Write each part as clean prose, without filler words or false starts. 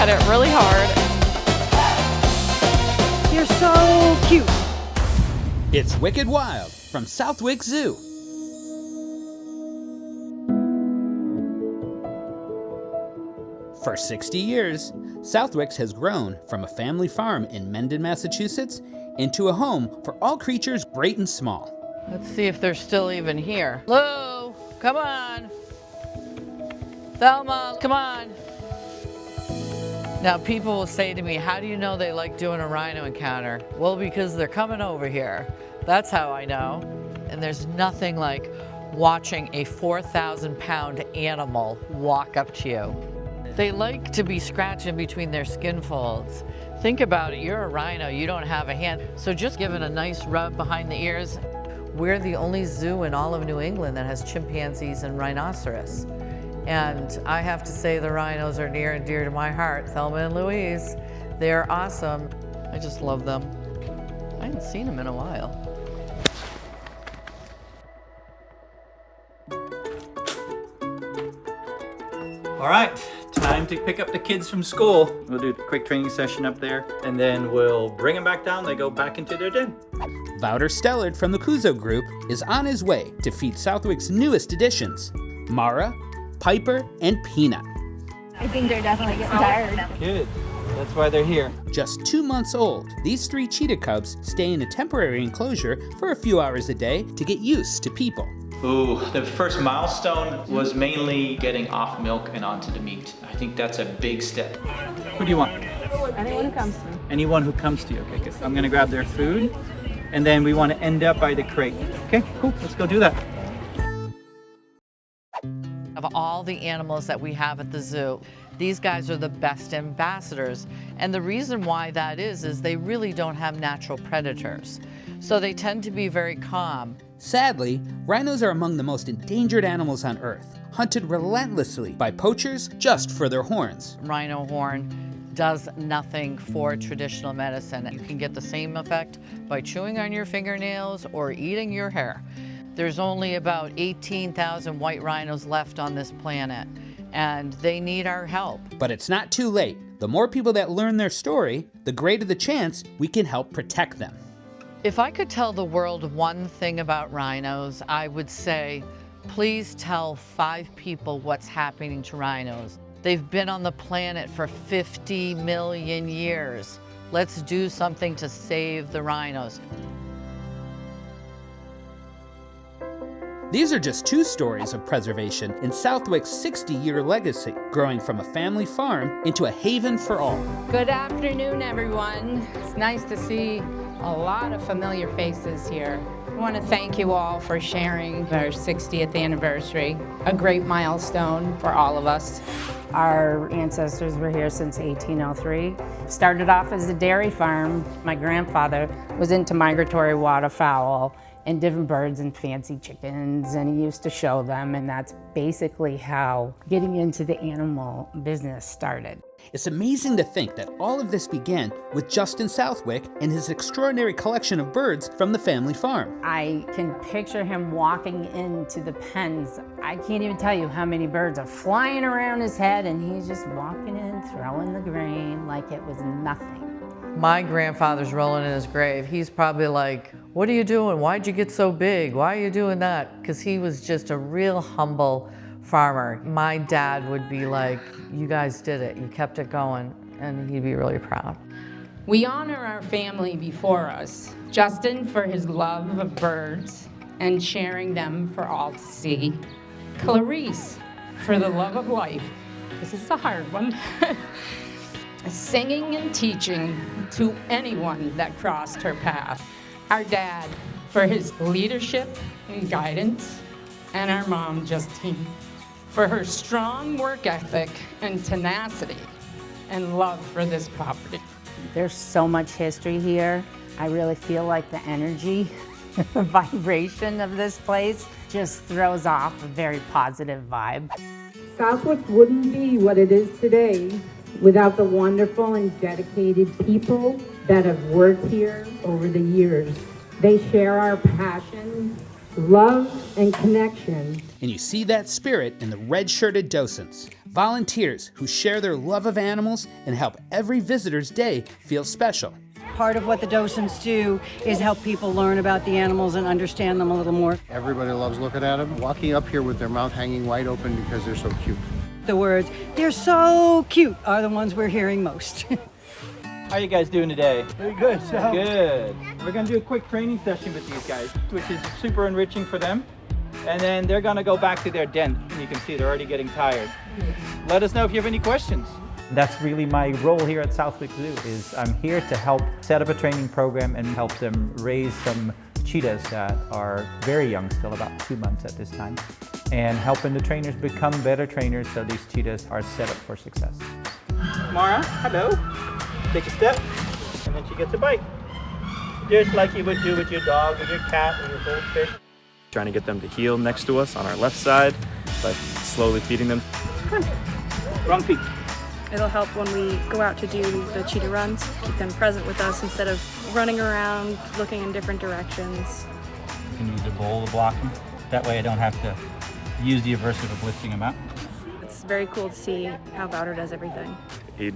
at it really hard. You're so cute. It's Wicked Wild from Southwick Zoo. For 60 years, Southwick's has grown from a family farm in Mendon, Massachusetts, into a home for all creatures great and small. Let's see if they're still even here. Lou, come on. Thelma, come on. Now people will say to me, how do you know they like doing a rhino encounter? Well, because they're coming over here. That's how I know. And there's nothing like watching a 4,000-pound animal walk up to you. They like to be scratching between their skin folds. Think about it, you're a rhino, you don't have a hand. So just give it a nice rub behind the ears. We're the only zoo in all of New England that has chimpanzees and rhinoceros. And I have to say the rhinos are near and dear to my heart. Thelma and Louise, they're awesome. I just love them. I haven't seen them in a while. All right, time to pick up the kids from school. We'll do a quick training session up there, and then we'll bring them back down. They go back into their den. Wouter Stellaard from the KUZO Group is on his way to feed Southwick's newest additions, Mara, Piper, and Peanut. I think they're definitely getting tired. Good. That's why they're here. Just 2 months old, these 3 cheetah cubs stay in a temporary enclosure for a few hours a day to get used to people. Ooh, the first milestone was mainly getting off milk and onto the meat. I think that's a big step. Who do you want? Anyone who comes to me. Anyone who comes to you. Okay, good. I'm gonna grab their food, and then we want to end up by the crate. Okay, cool. Let's go do that. Of all the animals that we have at the zoo, these guys are the best ambassadors. And the reason why that is they really don't have natural predators. So they tend to be very calm. Sadly, rhinos are among the most endangered animals on Earth, hunted relentlessly by poachers just for their horns. Rhino horn does nothing for traditional medicine. You can get the same effect by chewing on your fingernails or eating your hair. There's only about 18,000 white rhinos left on this planet, and they need our help. But it's not too late. The more people that learn their story, the greater the chance we can help protect them. If I could tell the world one thing about rhinos, I would say, please tell 5 people what's happening to rhinos. They've been on the planet for 50 million years. Let's do something to save the rhinos. These are just 2 stories of preservation in Southwick's 60-year legacy, growing from a family farm into a haven for all. Good afternoon, everyone. It's nice to see a lot of familiar faces here. I want to thank you all for sharing our 60th anniversary, a great milestone for all of us. Our ancestors were here since 1803. Started off as a dairy farm. My grandfather was into migratory waterfowl and different birds and fancy chickens, and he used to show them, and that's basically how getting into the animal business started. It's amazing to think that all of this began with Justin Southwick and his extraordinary collection of birds from the family farm. I can picture him walking into the pens. I can't even tell you how many birds are flying around his head, and he's just walking in, throwing the grain like it was nothing. My grandfather's rolling in his grave. He's probably like, what are you doing? Why'd you get so big? Why are you doing that? Because he was just a real humble farmer. My dad would be like, you guys did it. You kept it going. And he'd be really proud. We honor our family before us. Justin for his love of birds and sharing them for all to see. Clarice for the love of life. This is a hard one. Singing and teaching to anyone that crossed her path. Our dad for his leadership and guidance, and our mom, Justine, for her strong work ethic and tenacity and love for this property. There's so much history here. I really feel like the energy, the vibration of this place just throws off a very positive vibe. Southwick wouldn't be what it is today without the wonderful and dedicated people that have worked here over the years. They share our passion, love, and connection. And you see that spirit in the red-shirted docents. volunteers who share their love of animals and help every visitor's day feel special. Part of what the docents do is help people learn about the animals and understand them a little more. Everybody loves looking at them, walking up here with their mouth hanging wide open because they're so cute. The words, "they're so cute," are the ones we're hearing most. How are you guys doing today? Very good. Good. We're gonna do a quick training session with these guys, which is super enriching for them. And then they're gonna go back to their den, and you can see they're already getting tired. Let us know if you have any questions. That's really my role here at Southwick Zoo, is I'm here to help set up a training program and help them raise some cheetahs that are very young, still about 2 months at this time, and helping the trainers become better trainers so these cheetahs are set up for success. Mara, hello. Take a step, and then she gets a bite. Just like you would do with your dog, or your cat, or your goldfish. Trying to get them to heel next to us on our left side by slowly feeding them. Wrong feet. It'll help when we go out to do the cheetah runs, keep them present with us instead of running around, looking in different directions. You can use the bowl to block them. That way I don't have to use the aversive of lifting them out. It's very cool to see how Wouter does everything. He's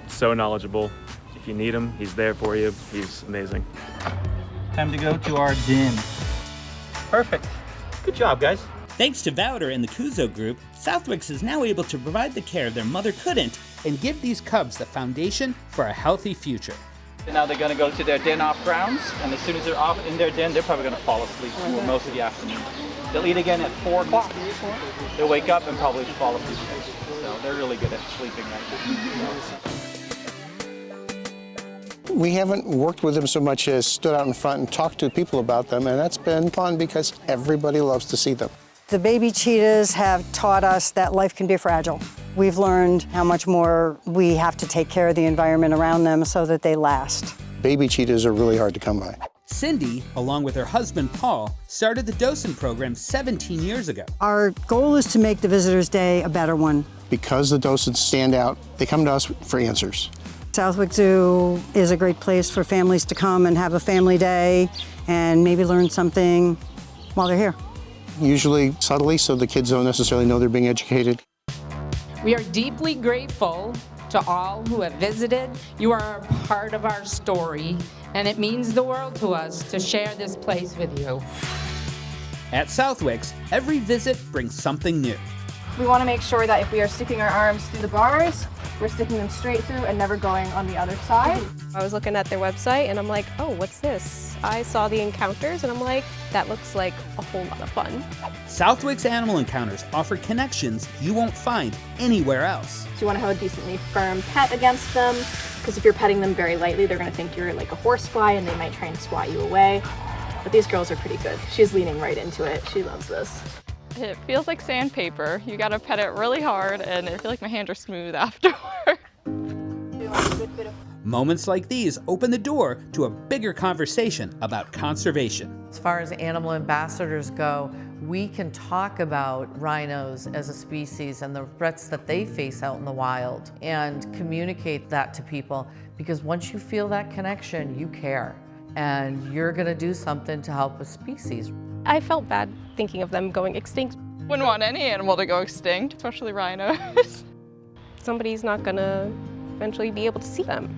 so knowledgeable. If you need him, he's there for you. He's amazing. Time to go to our den. Perfect. Good job, guys. Thanks to Wouter and the KUZO Group, Southwick is now able to provide the care their mother couldn't and give these cubs the foundation for a healthy future. Now they're going to go to their den off grounds, and as soon as they're off in their den, they're probably going to fall asleep for most of the afternoon. They'll eat again at 4 o'clock. They'll wake up and probably fall asleep. So they're really good at sleeping right now. We haven't worked with them so much as stood out in front and talked to people about them, and that's been fun because everybody loves to see them. The baby cheetahs have taught us that life can be fragile. We've learned how much more we have to take care of the environment around them so that they last. Baby cheetahs are really hard to come by. Cindy, along with her husband Paul, started the docent program 17 years ago. Our goal is to make the Visitors' Day a better one. Because the docents stand out, they come to us for answers. Southwick Zoo is a great place for families to come and have a family day and maybe learn something while they're here. Usually subtly, so the kids don't necessarily know they're being educated. We are deeply grateful to all who have visited. You are a part of our story, and it means the world to us to share this place with you. At Southwick's, every visit brings something new. We want to make sure that if we are sticking our arms through the bars, we're sticking them straight through and never going on the other side. I was looking at their website and I'm like, oh, what's this? I saw the encounters and I'm like, that looks like a whole lot of fun. Southwick's Animal Encounters offer connections you won't find anywhere else. So you want to have a decently firm pet against them, because if you're petting them very lightly, they're going to think you're like a horsefly and they might try and swat you away. But these girls are pretty good. She's leaning right into it. She loves this. It feels like sandpaper. You gotta pet it really hard and I feel like my hands are smooth afterward. Moments like these open the door to a bigger conversation about conservation. As far as animal ambassadors go, we can talk about rhinos as a species and the threats that they face out in the wild and communicate that to people, because once you feel that connection, you care and you're gonna do something to help a species. I felt bad thinking of them going extinct. Wouldn't want any animal to go extinct, especially rhinos. Somebody's not gonna eventually be able to see them.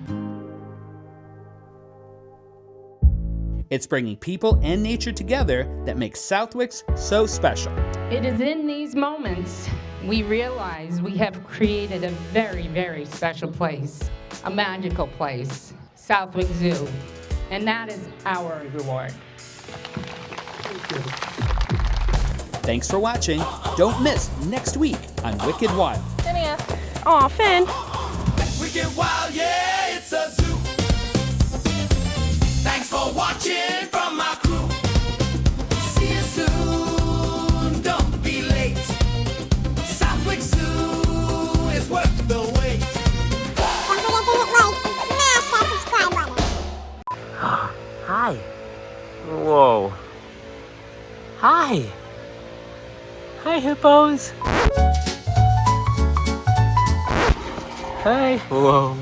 It's bringing people and nature together that makes Southwick's so special. It is in these moments we realize we have created a very, very special place, a magical place, Southwick Zoo, and that is our reward. Thanks for watching. Don't miss next week on Wicked Wild. Aw, Finn. Wicked Wild, yeah, it's a zoo. Thanks for watching from my crew. See you soon, don't be late. Southwick Zoo is worth the wait. Don't forget to hit like and smash that subscribe button. Hi. Whoa. Hi. Hi, hippos. Hi. Whoa.